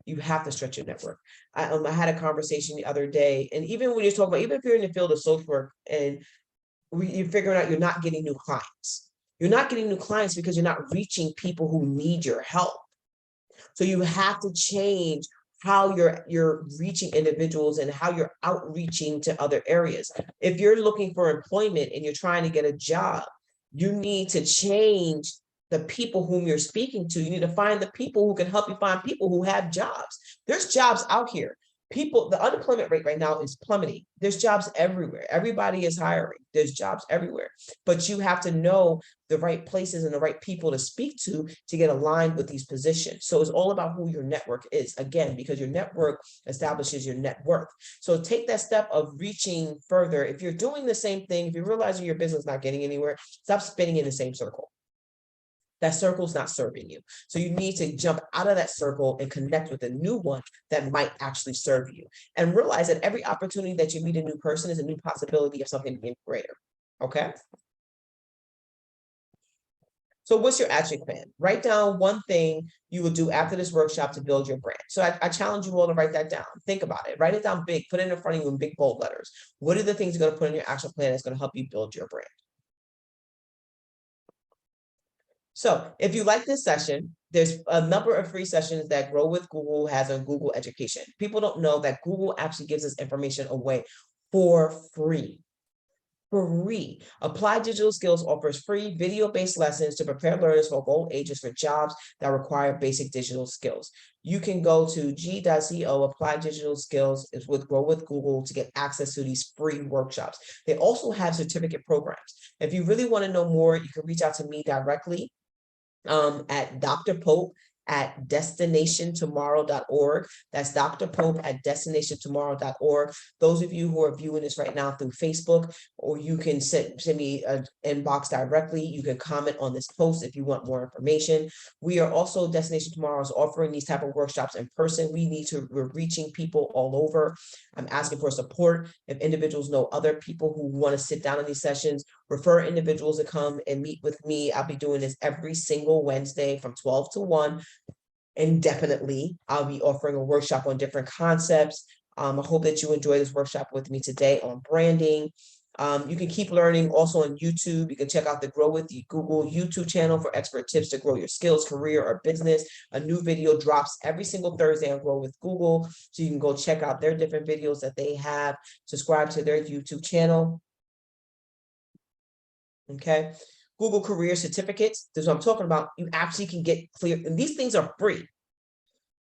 You have to stretch your network. I had a conversation the other day, and even when you're talking about, even if you're in the field of social work and you're figuring out you're not getting new clients, you're not getting new clients because you're not reaching people who need your help. So you have to change how you're reaching individuals and how you're outreaching to other areas. If you're looking for employment and you're trying to get a job, you need to change the people whom you're speaking to. You need to find the people who can help you find people who have jobs. There's jobs out here. People, the unemployment rate right now is plummeting. There's jobs everywhere. Everybody is hiring. There's jobs everywhere. But you have to know the right places and the right people to speak to get aligned with these positions. So it's all about who your network is, again, because your network establishes your net worth. So take that step of reaching further. If you're doing the same thing, if you're realizing your business is not getting anywhere, stop spinning in the same circle. That circle's not serving you. So you need to jump out of that circle and connect with a new one that might actually serve you. And realize that every opportunity that you meet a new person is a new possibility of something being greater. Okay. So what's your action plan? Write down one thing you will do after this workshop to build your brand. So I challenge you all to write that down. Think about it. Write it down big. Put it in front of you in big bold letters. What are the things you're going to put in your action plan that's going to help you build your brand? So if you like this session, there's a number of free sessions that Grow with Google has on Google Education. People don't know that Google actually gives us information away for free. Free. Applied Digital Skills offers free video-based lessons to prepare learners for all ages for jobs that require basic digital skills. You can go to g.co, Applied Digital Skills is with Grow with Google to get access to these free workshops. They also have certificate programs. If you really want to know more, you can reach out to me directly at Dr. Pope at destinationtomorrow.org. That's Dr. Pope at destinationtomorrow.org. Those of you who are viewing this right now through Facebook, or you can send me an inbox directly. You can comment on this post if you want more information. We are also, Destination Tomorrow is offering these type of workshops in person. We're reaching people all over. I'm asking for support. If individuals know other people who want to sit down in these sessions, refer individuals to come and meet with me. I'll be doing this every single Wednesday from 12 to 1. Indefinitely. I'll be offering a workshop on different concepts. I hope that you enjoy this workshop with me today on branding. You can keep learning also on YouTube. You can check out the Grow with Google YouTube channel for expert tips to grow your skills, career, or business. A new video drops every single Thursday on Grow with Google. So you can go check out their different videos that they have. Subscribe to their YouTube channel. Okay. Google Career Certificates. This is what I'm talking about. You actually can get clear, and these things are free.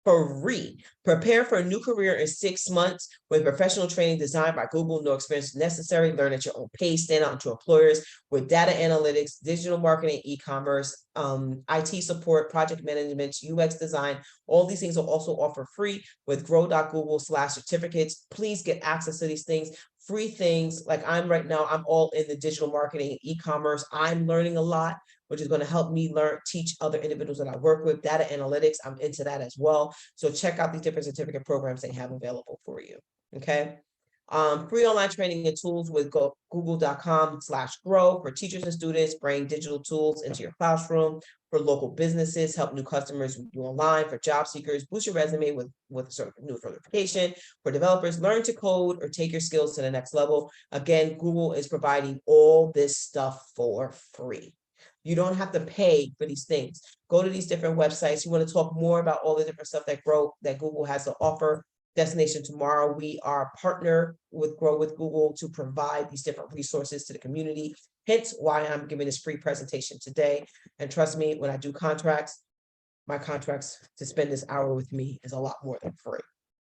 free. Prepare for a new career in 6 months with professional training designed by Google. No experience necessary. Learn at your own pace. Stand out to employers with data analytics, digital marketing, e-commerce, IT support, project management, UX design. All these things are also offered free with grow.google/certificates. Please get access to these things. Free things like I'm right now, I'm all in the digital marketing, e-commerce. I'm learning a lot, which is going to help me teach other individuals that I work with. Data analytics, I'm into that as well. So check out these different certificate programs they have available for you. Okay. Free online training and tools with google.com/grow for teachers and students. Bring digital tools into your classroom. For local businesses, help new customers with you online. For job seekers, boost your resume with sort of new certification. For developers, learn to code or take your skills to the next level. Again, Google is providing all this stuff for free. You don't have to pay for these things. Go to these different websites. You want to talk more about all the different stuff that Google has to offer. Destination Tomorrow, we are partner with Grow with Google to provide these different resources to the community. Hence why I'm giving this free presentation today. And trust me, when I do contracts, my contracts to spend this hour with me is a lot more than free.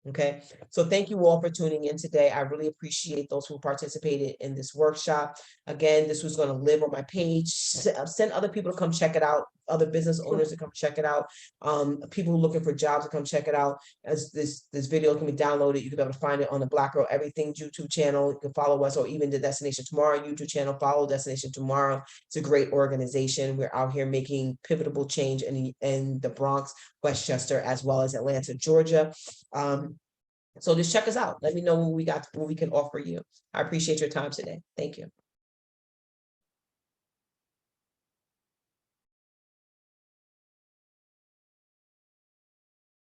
Okay, so thank you all for tuning in today. I really appreciate those who participated in this workshop. Again, this was going to live on my page. Send other people to come check it out, other business owners to come check it out, people looking for jobs to come check it out. As this video can be downloaded, you can be able to find it on the Black Girl Everything YouTube channel. You can follow us, or even the Destination Tomorrow YouTube channel. Follow Destination Tomorrow. It's a great organization. We're out here making pivotal change in the Bronx, Westchester, as well as Atlanta, Georgia. So just check us out. Let me know what we can offer you. I appreciate your time today. Thank you.